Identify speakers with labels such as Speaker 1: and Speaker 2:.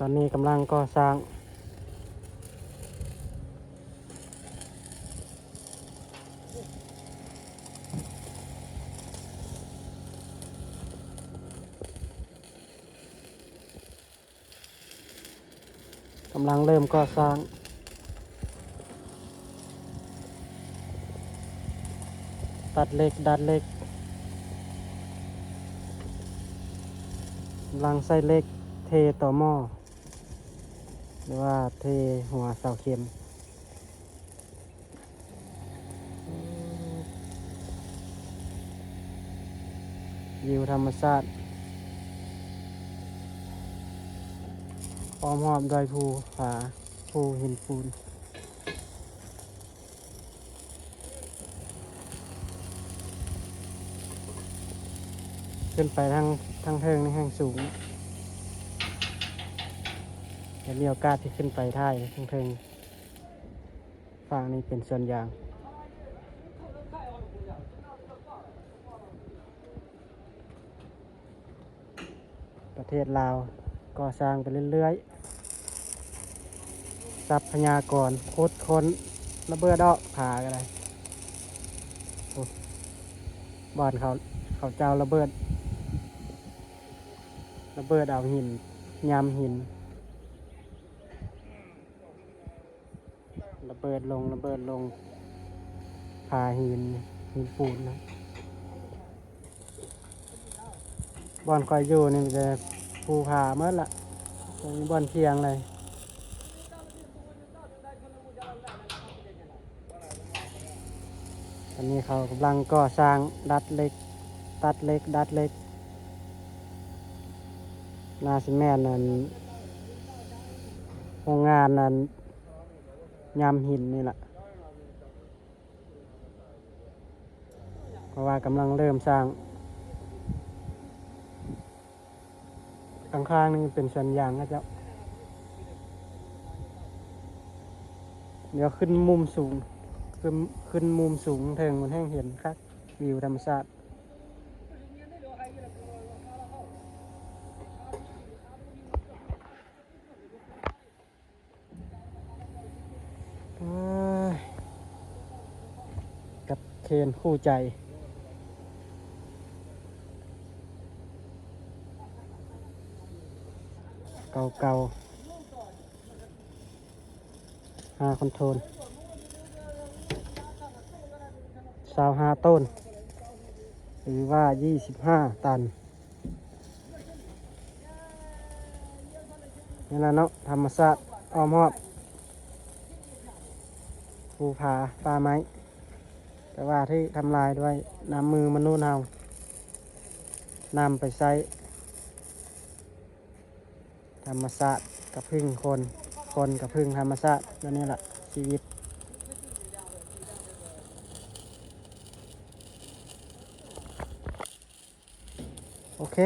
Speaker 1: ตอนนี้กำลังก่อสร้างกำลังเริ่มก่อสร้างตัดเหล็กดัดเหล็กกำลังใส่เหล็กเทต่อหม้อหรือว่าเทหัวเสาเข็มวิวธรรมชาติอ้อมหอบดอยภูผาภูหินปูนขึ้นไปทั้งเทิงในห้างสูงจะมีโอกาสที่ขึ้นไปท่ายทั้งเทิงฝั่งนี้เป็นส่วนยางประเทศลาวก่อสร้างไปเรื่อยๆทรัพยากรคุดค้นระเบิดดอกผาอะไรบ่อนเขาเจ้าระเบิดเอาหินยำหินระเบิดลงผาหินปูนนะบ่อนคอยอยู่นี่มันจะภูผาเมื่อละตรงนี้บ่อนเพียงเลยตอนนี้เขากำลังก่อสร้างดัดเหล็กตัดเหล็กดัดเหล็กนาซิแมนนั้นโรงงานนั้นยำหินนี่แหละเพราะว่ากำลังเริ่มสร้างข้างๆนี่เป็นส่วนยางนะเจ้าเดี๋ยวขึ้นมุมสูงขึ้นมุมสูงเทิงมันให้เห็นครับวิวธรรมชาติกับเคนคู่ใจเก่าคอนโทรล25 ต้นหรือว่า25 ตันนี่แหละเนาะธรรมชาติอ้อมหอบภูผาป่าไม้แต่ว่าที่ทำลายด้วยน้ำมือมนุษย์เรานำไปใช้ธรรมชาติกับพึ่งคนกับพึ่งธรรมชาติแล้วนี่แหละชีวิตโอเค